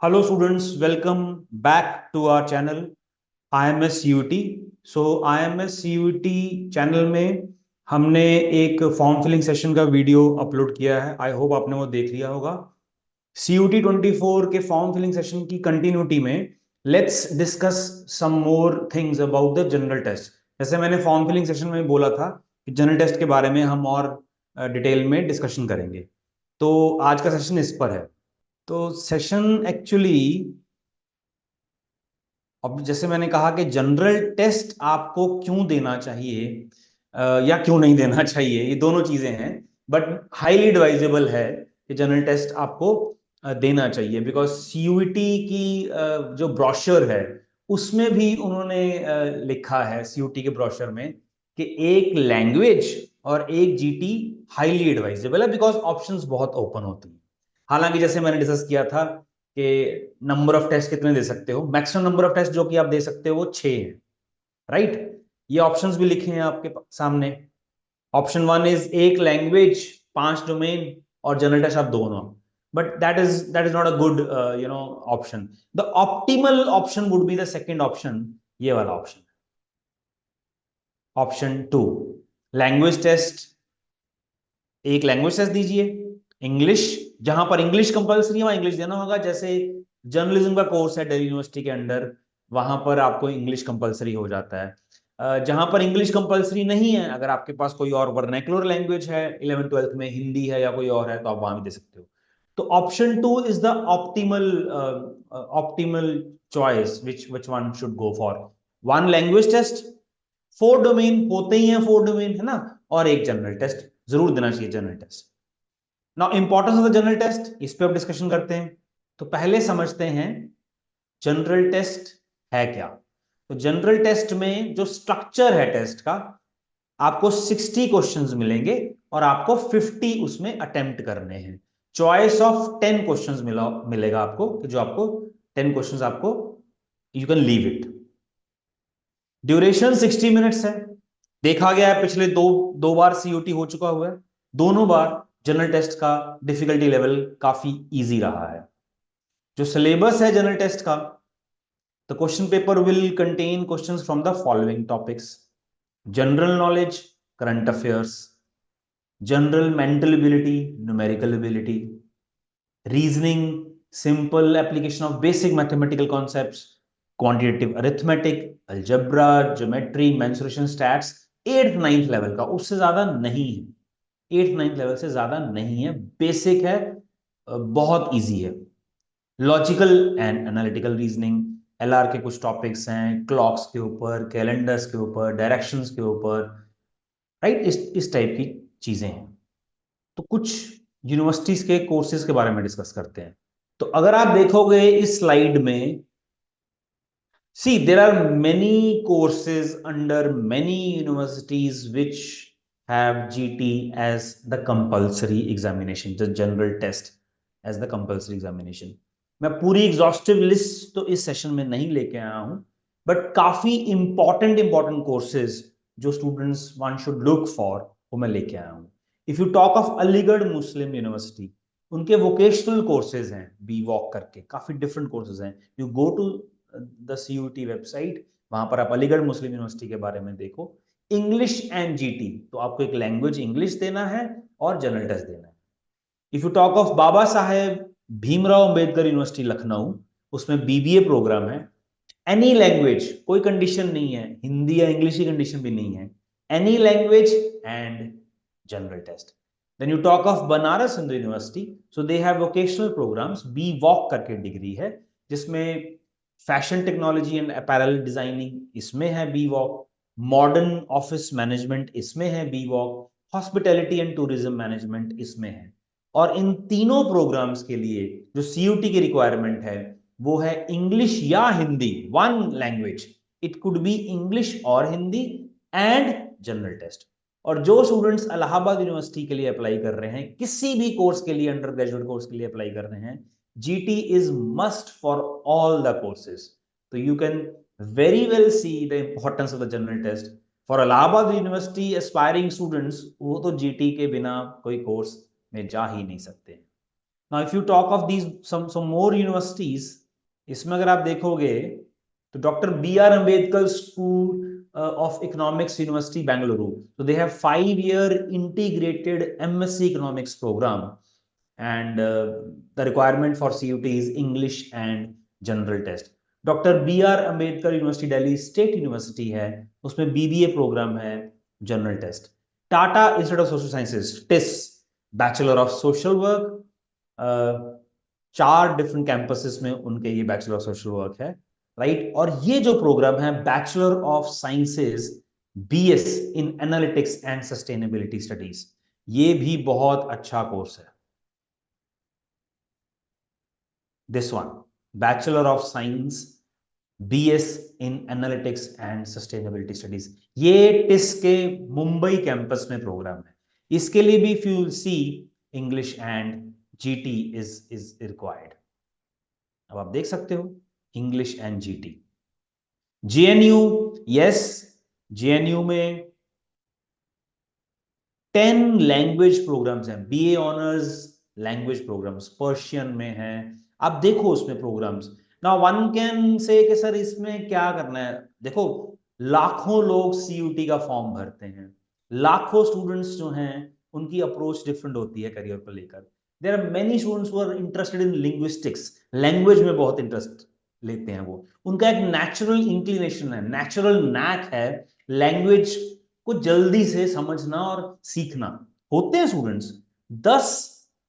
Hello students, welcome back to our channel IMS CUT. So IMS CUT channel में हमने एक form filling session का video upload किया है। आई होप आपने वो देख लिया होगा। CUT 24 के फॉर्म फिलिंग सेशन की कंटिन्यूटी में let's discuss some more things about the general test. जैसे मैंने फॉर्म फिलिंग सेशन में बोला था कि जनरल टेस्ट के बारे में हम और डिटेल में डिस्कशन करेंगे, तो आज का सेशन इस पर है। तो सेशन एक्चुअली, अब जैसे मैंने कहा कि जनरल टेस्ट आपको क्यों देना चाहिए या क्यों नहीं देना चाहिए, ये दोनों चीजें हैं। बट हाईली एडवाइजेबल है कि जनरल टेस्ट आपको देना चाहिए, बिकॉज सीयूईटी की जो ब्रोशर है उसमें भी उन्होंने लिखा है, सीयूईटी के ब्रोशर में, कि एक लैंग्वेज और एक जीटी हाईली एडवाइजेबल है, बिकॉज ऑप्शंस बहुत ओपन होती हैं। हालांकि जैसे मैंने डिस्कस किया था कि नंबर ऑफ टेस्ट कितने दे सकते हो, मैक्सिमम नंबर ऑफ टेस्ट जो कि आप दे सकते हो वो 6 है, राइट। ये ऑप्शंस भी लिखे हैं आपके सामने। ऑप्शन 1 इज एक लैंग्वेज, 5 डोमेन, और जनरल टेस्ट आप दोनों। But that is not a good option. The optimal option would be the second option, ये वाला ऑप्शन। Option 2, language test. एक लैंग्वेज टेस्ट दीजिए, इंग्लिश, जहां पर इंग्लिश कंपलसरी है वहां इंग्लिश देना होगा। जैसे जर्नलिज्म का कोर्स है दिल्ली यूनिवर्सिटी के अंडर, वहां पर आपको इंग्लिश कंपलसरी हो जाता है। जहां पर इंग्लिश कंपलसरी नहीं है, अगर आपके पास कोई और वर्नैकुलर लैंग्वेज है, 11th 12th में हिंदी है या कोई और है, तो आप वहां भी दे सकते हो। तो option 2 is the optimal choice which one should go for. One language test, 4 domain होते ही हैं, 4 डोमेन है ना, और एक जनरल टेस्ट जरूर देना चाहिए, general test. Now importance of the general test, इस पे अब डिस्कशन करते हैं। तो पहले समझते हैं जनरल टेस्ट है क्या। तो जनरल टेस्ट में जो स्ट्रक्चर है टेस्ट का, आपको 60 क्वेश्चंस मिलेंगे और आपको 50 उसमें अटेम्प्ट करने हैं। चॉइस ऑफ 10 क्वेश्चंस मिलेगा आपको, कि जो आपको 10 क्वेश्चंस आपको, you can leave it. Duration 60 minutes है। देखा गया है पिछले दो दो बार सीयूटी हो चुका हुआ है, दोनों बार जनरल टेस्ट का डिफिकल्टी लेवल काफी इजी रहा है। जो सिलेबस है जनरल टेस्ट का, the question paper will contain questions from the following topics: general knowledge, current affairs, general mental ability, numerical ability, reasoning, simple application of basic mathematical concepts, quantitative arithmetic, algebra, geometry, mensuration, stats. 8th 9th level का, उससे ज्यादा नहीं है। 8th 9th level से ज्यादा नहीं है, basic है, बहुत इजी है। Logical and analytical reasoning, LR के कुछ टॉपिक्स हैं, क्लॉक्स के ऊपर, कैलेंडर्स के ऊपर, डायरेक्शंस के ऊपर, राइट, इस टाइप की चीजें हैं। तो कुछ यूनिवर्सिटीज के कोर्सेज के बारे में डिस्कस करते हैं। तो अगर आप देखोगे इस स्लाइड में, see there are many courses under many universities which have GT as the compulsory examination, the general test as the compulsory examination. मैं पूरी एग्जॉस्टिव लिस्ट तो इस सेशन में नहीं लेके आया हूं, बट काफी इंपॉर्टेंट कोर्सेज जो students one should look for, वो मैं लेके आया हूं। If you talk of Aligarh Muslim university, उनके वोकेशनल कोर्सेज हैं, बी वॉक करके, काफी डिफरेंट कोर्सेज हैं। You go to the CUET website, वहां पर आप अलीगढ़ मुस्लिम यूनिवर्सिटी के बारे में देखो। इंग्लिश एंड जीटी, तो आपको एक लैंग्वेज इंग्लिश देना है और जनरल टेस्ट देना है। If you talk of Baba Saheb Bhimrao Ambedkar university Lucknow, उसमें बीबीए प्रोग्राम है। एनी लैंग्वेज, कोई कंडीशन नहीं है, हिंदी या इंग्लिश की कंडीशन भी नहीं है, any language and general test. Then you talk of Banaras Hindu university, so they have vocational programmes, B voc करके डिग्री है, जिसमें fashion technology and apparel designing इसमें है B voc, modern office management इसमें है B voc, hospitality and tourism management इसमें है। और इन तीनों प्रोग्राम्स के लिए जो सीयूटी की रिक्वायरमेंट है वो है इंग्लिश या Hindi, one language. It could be English और हिंदी एंड जनरल टेस्ट। और जो स्टूडेंट्स इलाहाबाद यूनिवर्सिटी के लिए अप्लाई कर रहे हैं, किसी भी कोर्स के लिए, अंडर ग्रेजुएट कोर्स के लिए अप्लाई कर रहे हैं, GT is must for all the courses. तो you can very well see the importance of the general test for Allahabad university aspiring students. वो तो जीटी के बिना कोई कोर्स में जा ही नहीं सकते। Now if you talk of these some more universities, इसमें अगर आप देखोगे तो doctor B R Ambedkar school of Economics University Bangalore. So they have 5-year integrated MSc Economics program, and the requirement for CUT is English and General Test. Doctor B R Ambedkar university Delhi state university है, उसमें BBA programme है, general test. Tata institute of social sciences TISS, bachelor of social work, 4 different campuses में उनके ये bachelor of social work है, right. और ये जो प्रोग्राम है bachelor of sciences BS in analytics and sustainability studies, ये भी बहुत अच्छा कोर्स है. This one, bachelor of science BS in analytics and sustainability studies, ये टिस के मुंबई कैंपस में प्रोग्राम है. इसके लिए भी if you see English and GT is required. अब आप देख सकते हो English and GT. JNU, yes, JNU में 10 लैंग्वेज प्रोग्राम्स हैं, BA honours language programmes, Persian में है. आप देखो उसमें प्रोग्राम्स. ना वन कैन से कि सर इसमें क्या करना है. देखो, लाखों लोग सीयूटी का फॉर्म भरते हैं, लाखों स्टूडेंट्स जो हैं उनकी अप्रोच डिफरेंट होती है करियर को लेकर. There are many students who are interested in linguistics, language में बहुत इंटरेस्ट लेते हैं वो, उनका एक नेचुरल इंक्लिनेशन है, नेचुरल नैक है लैंग्वेज को जल्दी से समझना और सीखना. होते हैं स्टूडेंट्स 10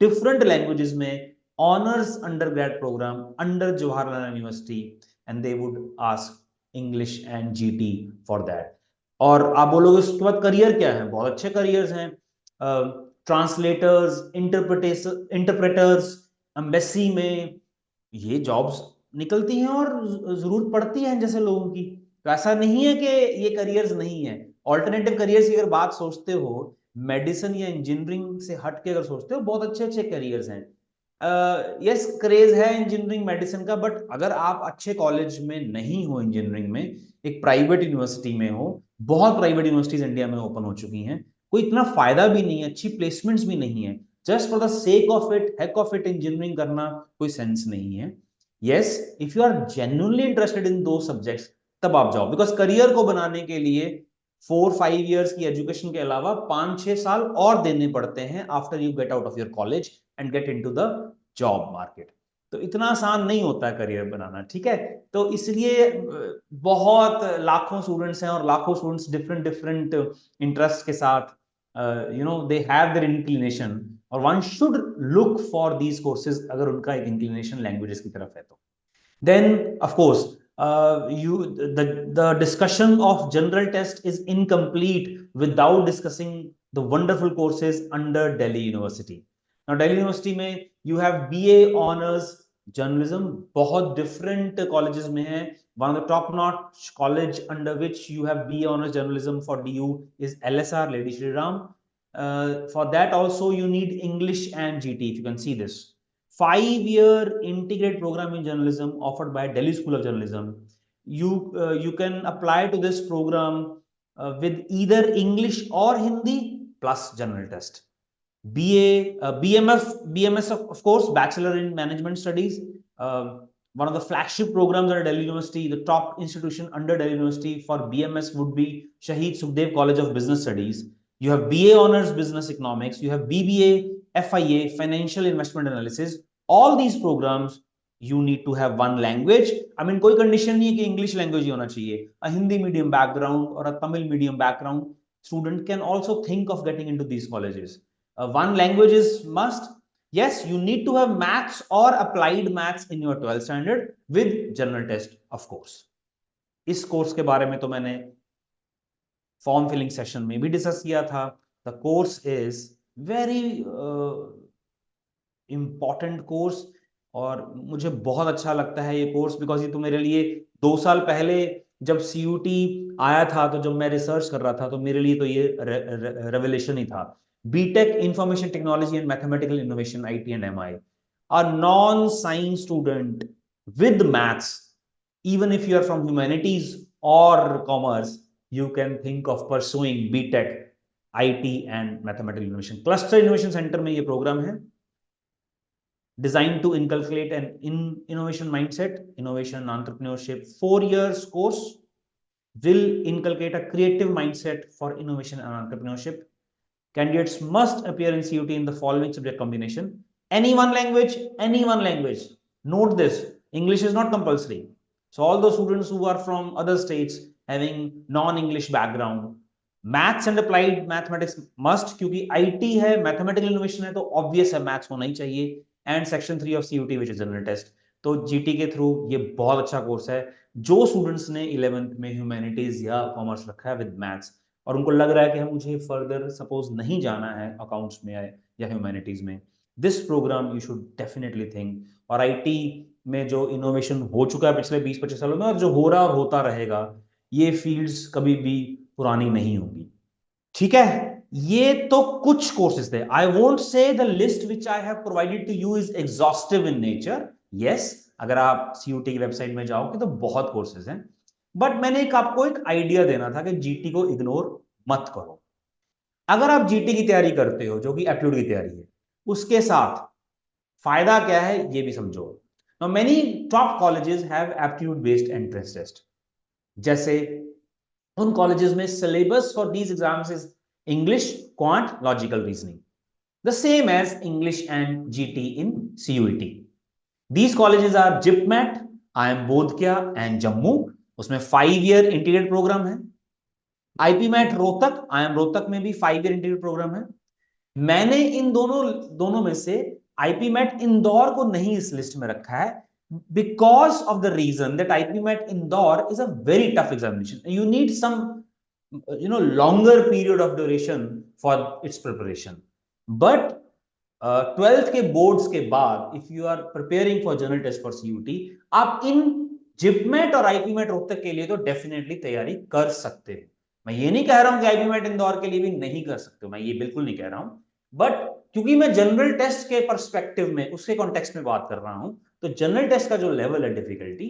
डिफरेंट लैंग्वेजेस में honours undergrad programme under Jawaharlal university, and they would ask English and GT for that. और आप बोलोगे उसके बाद करियर क्या है, बहुत अच्छे करियर्स हैं. ट्रांसलेटर्स, इंटरप्रेटर्स, एम्बेसी में ये जॉब्स निकलती हैं और जरूरत पड़ती है जैसे लोगों की. तो ऐसा नहीं है कि ये करियर्स नहीं है. ऑल्टरनेटिव करियर्स की अगर बात सोचते हो, मेडिसिन या इंजीनियरिंग से हट के अगर सोचते हो, बहुत अच्छे अच्छे करियर्स हैं. यस, क्रेज है इंजीनियरिंग मेडिसिन का, बट अगर आप अच्छे कॉलेज में नहीं हो इंजीनियरिंग में, एक प्राइवेट यूनिवर्सिटी में हो, बहुत प्राइवेट यूनिवर्सिटीज इंडिया में ओपन हो चुकी हैं, कोई इतना फायदा भी नहीं है, अच्छी प्लेसमेंट्स भी नहीं है. Just for the sake of it, heck of it, engineering करना कोई सेंस नहीं है. Yes, if you are genuinely interested in दो सब्जेक्ट्स, तब आप जाओ. बिकॉज करियर को बनाने के लिए 4-5 इयर्स की एजुकेशन के अलावा 5-6 साल और देने पड़ते हैं after you get out of your college and get into the job market. तो इतना आसान नहीं होता है करियर बनाना, ठीक है. तो इसलिए बहुत लाखों स्टूडेंट्स हैं और लाखों स्टूडेंट्स डिफरेंट डिफरेंट इंटरेस्ट के साथ दे हैव देयर इंक्लिनेशन, और one should look for these courses अगर उनका एक इंक्लिनेशन लैंग्वेजेस की तरफ है तो. Then, of course, the discussion of general test is incomplete without discussing the wonderful courses under Delhi University. Now, Delhi University में you have BA honors journalism, बहुत different colleges में है. One of the top-notch college under which you have BA honors journalism for DU is LSR, Lady Shri Ram. For that also you need English and GT. If you can see this 5-year integrated program in journalism offered by Delhi School of Journalism. You can apply to this program with either English or Hindi plus general test. BMS of course, Bachelor in Management Studies. One of the flagship programs at Delhi University, the top institution under Delhi University for BMS would be Shahid Sukhdev College of Business Studies. You have BA Honors Business Economics, you have BBA, FIA, Financial Investment Analysis. All these programs you need to have one language. I mean, कोई condition नहीं है कि English language ही होना चाहिए. A Hindi medium background or a Tamil medium background student can also think of getting into these colleges. One language is must. Yes, you need to have maths or applied maths in your 12th standard with general test, of course. इस course के बारे में तो मैंने form filling session में भी discuss किया था. The course is very important course, और मुझे बहुत अच्छा लगता है ये कोर्स, बिकॉज ये तो मेरे लिए 2 साल पहले जब सीयूटी आया था, तो जब मैं रिसर्च कर रहा था, तो मेरे लिए तो ये रेवलेशन ही था. BTech information technology and mathematical innovation, ITNMI. A non science student with maths, even if you are from humanities or commerce, you can think of pursuing BTech, IT and Mathematical Innovation. Cluster Innovation Center में ये programme है. designed to inculcate an innovation mindset, innovation entrepreneurship. 4 years course will inculcate a creative mindset for innovation and entrepreneurship. Candidates must appear in CUT in the following subject combination. Any one language, any one language. Note this, English is not compulsory. So all those students who are from other states having non-English background, maths and applied mathematics must, क्योंकि IT है, mathematical innovation है, तो obvious है maths होना ही चाहिए. And section 3 of CUET which is general test. तो GT के थ्रू ये बहुत अच्छा कोर्स है. जो स्टूडेंट्स ने 11th में ह्यूमैनिटीज या कॉमर्स रखा है विद मैथ्स और उनको लग रहा है कि हम मुझे फर्दर सपोज नहीं जाना है अकाउंट्स में या ह्यूमैनिटीज में, this programme you should definitely think. और आईटी में जो इनोवेशन हो चुका है पिछले 20-25 सालों में और जो हो रहा और होता रहेगा, ये फील्ड्स कभी भी पुरानी नहीं होगी. ठीक है, ये तो कुछ कोर्सेज थे. I won't say the list which I have provided to you is exhaustive in nature. Yes, अगर आप सीयूटी की वेबसाइट में जाओगे तो बहुत कोर्सेज हैं, बट मैंने आपको एक आइडिया देना था कि जीटी को इग्नोर मत करो. अगर आप जीटी की तैयारी करते हो जो कि एप्टीट्यूड की तैयारी है, उसके साथ फायदा क्या है ये भी समझो. Now many top colleges have aptitude based entrance test. जैसे उन कॉलेजेस में syllabus for these exams is English, quant, logical reasoning, the same as English and GT in CUET. These colleges are JIPMAT, IIM Bodhgaya and Jammu. उसमें 5 year integrated programme है. IPMAT Rohtak, IIM Rohtak में भी 5 year integrated programme है. मैंने इन दोनों में से IPMAT Indore को नहीं इस लिस्ट में रखा है because of the reason that IPMAT Indore is a very tough examination. You need some longer period of duration for its preparation. But 12th के boards के बाद if you are preparing for general test for CUT, आप इन JIPMAT और IPMAT Rohtak के लिए तो definitely तैयारी कर सकते हो. मैं ये नहीं कह रहा हूं कि आईपीमेट इंदौर के लिए भी नहीं कर सकते हो, मैं ये बिल्कुल नहीं कह रहा हूं, बट क्योंकि मैं जनरल टेस्ट के पर्सपेक्टिव में उसके कॉन्टेक्स्ट में बात कर रहा हूं, तो जनरल टेस्ट का जो लेवल है डिफिकल्टी,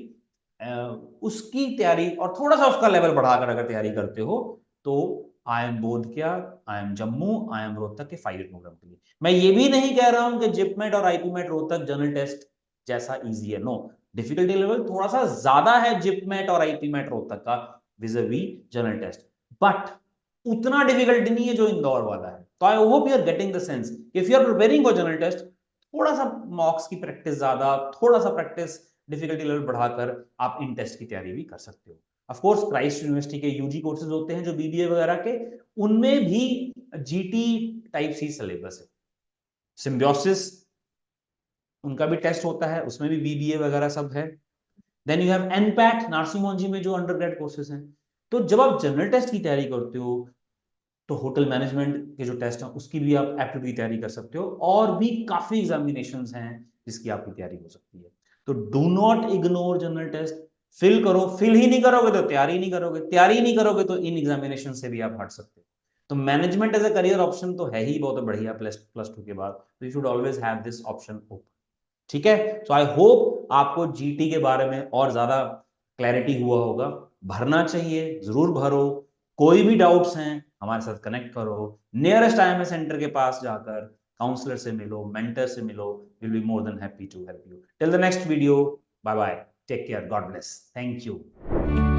उसकी तैयारी और थोड़ा सा उसका लेवल बढ़ाकर अगर तैयारी करते हो तो IIM Bodhgaya, IIM Jammu, IIM Rohtak के 5 ईयर प्रोग्राम के लिए. मैं ये भी नहीं कह रहा हूं कि जिपमेट और आईपीमेट रोहतक जनरल टेस्ट जैसा इजी है. नो, डिफिकल्टी लेवल थोड़ा सा ज्यादा है जिपमेट और आईपीमेट रोहतक का विज़-अ-वी जनरल टेस्ट, बट उतना डिफिकल्टी नहीं है जो इंदौर वाला है. तो I hope you are getting the sense. If you are preparing for general test, थोड़ा सा मॉक्स की प्रैक्टिस ज्यादा, थोड़ा सा प्रैक्टिस डिफिकल्टी लेवल बढ़ाकर आप इन टेस्ट की तैयारी भी कर सकते हो. ऑफ कोर्स क्राइस्ट यूनिवर्सिटी के यूजी कोर्सेज होते हैं जो बीबीए वगैरह के, उनमें भी जीटी टाइप सी सिलेबस है. सिम्बियोसिस उनका भी टेस्ट होता है, उसमें भी बीबीए वगैरह सब है. Then you have NPAT Narsingh Mohan ji में जो अंडरग्रेड कोर्सेज हैं. तो जब आप जनरल टेस्ट की तैयारी करते हो तो होटल मैनेजमेंट के जो टेस्ट हैं उसकी भी आप एप्टीट्यूड की तैयारी कर सकते हो, और भी काफी एग्जामिनेशंस हैं जिसकी आपकी तैयारी हो सकती है. तो do not ignore general test. Fill करो, फिल ही नहीं करोगे तो तैयारी नहीं करोगे, तैयारी नहीं करोगे तो इन एग्जामिनेशन से भी आप हट सकते हो. तो management as a career option तो है ही बहुत बढ़िया +2 के बाद, तो you should always have this option open. ठीक है, सो आई होप आपको जीटी के बारे में और ज्यादा क्लैरिटी हुआ होगा. भरना चाहिए, जरूर भरो. कोई भी डाउट्स हैं हमारे साथ कनेक्ट करो. नियरेस्ट IIMS सेंटर के पास जाकर काउंसलर से मिलो, मेंटर से मिलो. Will be more than happy to help you. Till the next video, bye bye, take care, God bless, thank you.